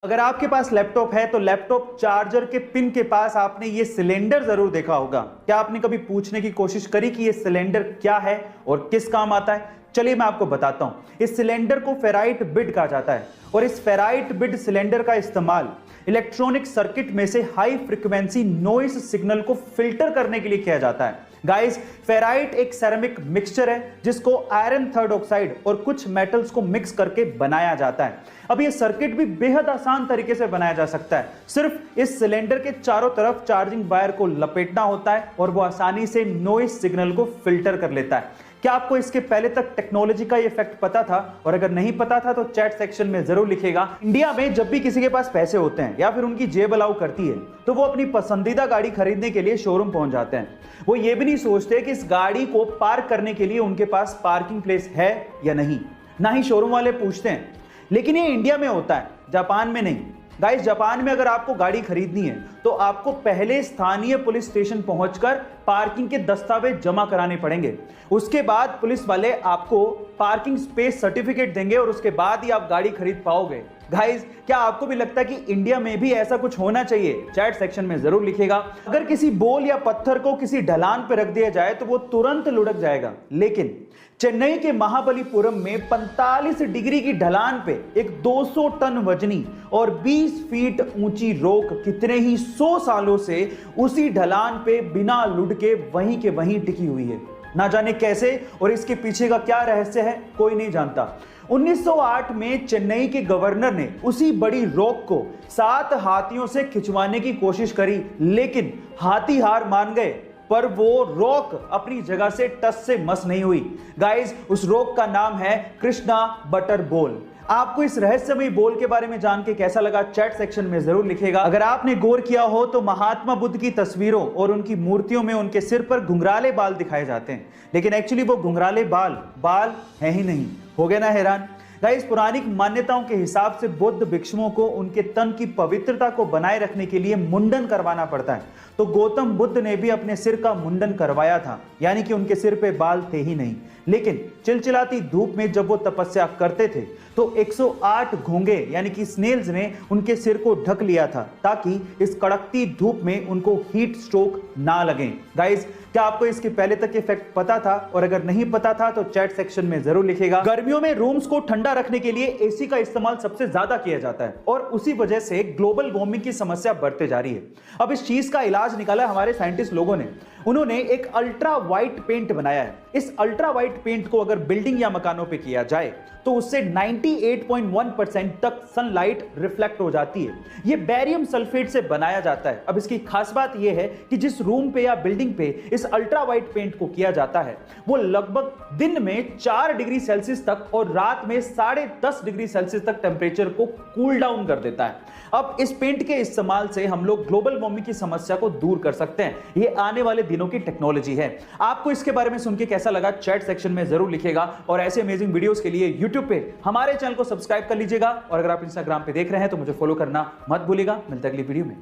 अगर आपके पास लैपटॉप है तो लैपटॉप चार्जर के पिन के पास आपने ये सिलेंडर जरूर देखा होगा। क्या आपने कभी पूछने की कोशिश करी कि ये सिलेंडर क्या है और किस काम आता है? चलिए मैं आपको बताता हूं। इस सिलेंडर को फेराइट बिड कहा जाता है और इस फेराइट बिड सिलेंडर का इस्तेमाल इलेक्ट्रॉनिक सर्किट में से हाई फ्रीक्वेंसी नॉइस सिग्नल को फिल्टर करने के लिए किया जाता है। गाइस, फेराइट एक सेरेमिक मिक्सचर है जिसको आयरन थर्ड ऑक्साइड और कुछ मेटल्स को मिक्स करके बनाया जाता है। अब ये सर्किट भी बेहद आसान तरीके से बनाया जा सकता है। सिर्फ इस सिलेंडर के चारों तरफ चार्जिंग वायर को लपेटना होता है और वो आसानी से नॉइस सिग्नल को फिल्टर कर लेता है। क्या आपको इसके पहले तक टेक्नोलॉजी का इफेक्ट पता था? और अगर नहीं पता था तो चैट सेक्शन में जरूर लिखेगा। इंडिया में जब भी किसी के पास पैसे होते हैं या फिर उनकी जेब अलाउ करती है तो वो अपनी पसंदीदा गाड़ी खरीदने के लिए शोरूम पहुंच जाते हैं। वो ये भी नहीं सोचते कि इस गाड़ी को पार्क करने के लिए उनके पास पार्किंग प्लेस है या नहीं, ना ही शोरूम वाले पूछते हैं। लेकिन ये इंडिया में होता है, जापान में नहीं। गाइस, जापान में अगर आपको गाड़ी खरीदनी है तो आपको पहले स्थानीय पुलिस स्टेशन पहुंचकर पार्किंग के दस्तावेज जमा कराने पड़ेंगे। उसके बाद पुलिस वाले आपको पार्किंग स्पेस सर्टिफिकेट देंगे और उसके बाद ही आप गाड़ी खरीद पाओगे। गाइस, क्या आपको भी लगता है कि इंडिया में भी ऐसा कुछ होना चाहिए? चैट सेक्शन में जरूर लिखेगा। अगर किसी बोल या पत्थर को किसी ढलान पर रख दिया जाए तो वो तुरंत लुढ़क जाएगा, लेकिन चेन्नई के महाबलीपुरम में 45 डिग्री की ढलान पे एक 200 टन वजनी और 20 फीट ऊंची रॉक कितने ही 100 सालों से उसी ढलान पे बिना लुढ़के वहीं के वहीं टिकी हुई है। ना जाने कैसे और इसके पीछे का क्या रहस्य है, कोई नहीं जानता। 1908 में चेन्नई के गवर्नर ने उसी बड़ी रॉक को 7 हाथियों से खिंचवाने की कोशिश करी, लेकिन हाथी हार मान गए, पर वो रॉक अपनी जगह से टस से मस नहीं हुई। गाइस, उस रॉक का नाम है कृष्णा बटर बोल। आपको इस रहस्यमयी बोल के बारे में जान के कैसा लगा? चैट सेक्शन में जरूर लिखेगा। अगर आपने गौर किया हो तो महात्मा बुद्ध की तस्वीरों और उनकी मूर्तियों में उनके सिर पर घुंघराले बाल दिखाए जाते हैं, लेकिन एक्चुअली वो घुंघराले बाल है ही नहीं। हो गए ना हैरान? गाइस, पुरानी मान्यताओं के हिसाब से बौद्ध भिक्षुओं को उनके तन की पवित्रता को बनाए रखने के लिए मुंडन करवाना पड़ता है। तो गौतम बुद्ध ने भी अपने सिर का मुंडन करवाया था, यानी कि उनके सिर पे बाल थे ही नहीं। लेकिन चिलचिलाती धूप में जब वो तपस्या करते थे तो 108 घोंगे यानी कि स्नेल्स ने उनके सिर को ढक लिया था ताकि इस कड़कती धूप में उनको हीट स्ट्रोक ना लगे। गाइस, क्या आपको इसके पहले तक इफेक्ट पता था? और अगर नहीं पता था तो चैट सेक्शन में जरूर लिखेगा। गर्मियों में रूम्स को ठंडा रखने के लिए एसी का इस्तेमाल सबसे ज्यादा किया जाता है और उसी वजह से ग्लोबल वार्मिंग की समस्या बढ़ते जा रही है। अब इस चीज का इलाज निकाला हमारे साइंटिस्ट लोगों ने। उन्होंने एक अल्ट्रा वाइट पेंट बनाया है। इस अल्ट्रा वाइट पेंट को अगर बिल्डिंग या मकानों पे किया जाए तो उससे 98.1% तक सनलाइट रिफ्लेक्ट हो जाती है। यह बेरियम सल्फेट से बनाया जाता है। अब इसकी खास बात यह है कि जिस रूम पे या बिल्डिंग पे इस अल्ट्रा वाइट पेंट को किया जाता है वो लगभग दिन में 4 डिग्री सेल्सियस तक और रात में 10.5 डिग्री सेल्सियस तक टेम्परेचर को कूल डाउन कर देता है। अब इस पेंट के इस्तेमाल से हम लोग ग्लोबल वार्मिंग की समस्या को दूर कर सकते हैं। ये आने वाले दिनों की टेक्नोलॉजी है। आपको इसके बारे में सुन के कैसा लगा? चैट सेक्शन में जरूर लिखेगा। और ऐसे अमेजिंग वीडियोस के लिए YouTube पे हमारे चैनल को सब्सक्राइब कर लीजिएगा। और अगर आप इंस्टाग्राम पे देख रहे हैं तो मुझे फॉलो करना मत भूलिएगा। मिलते हैं अगली वीडियो में।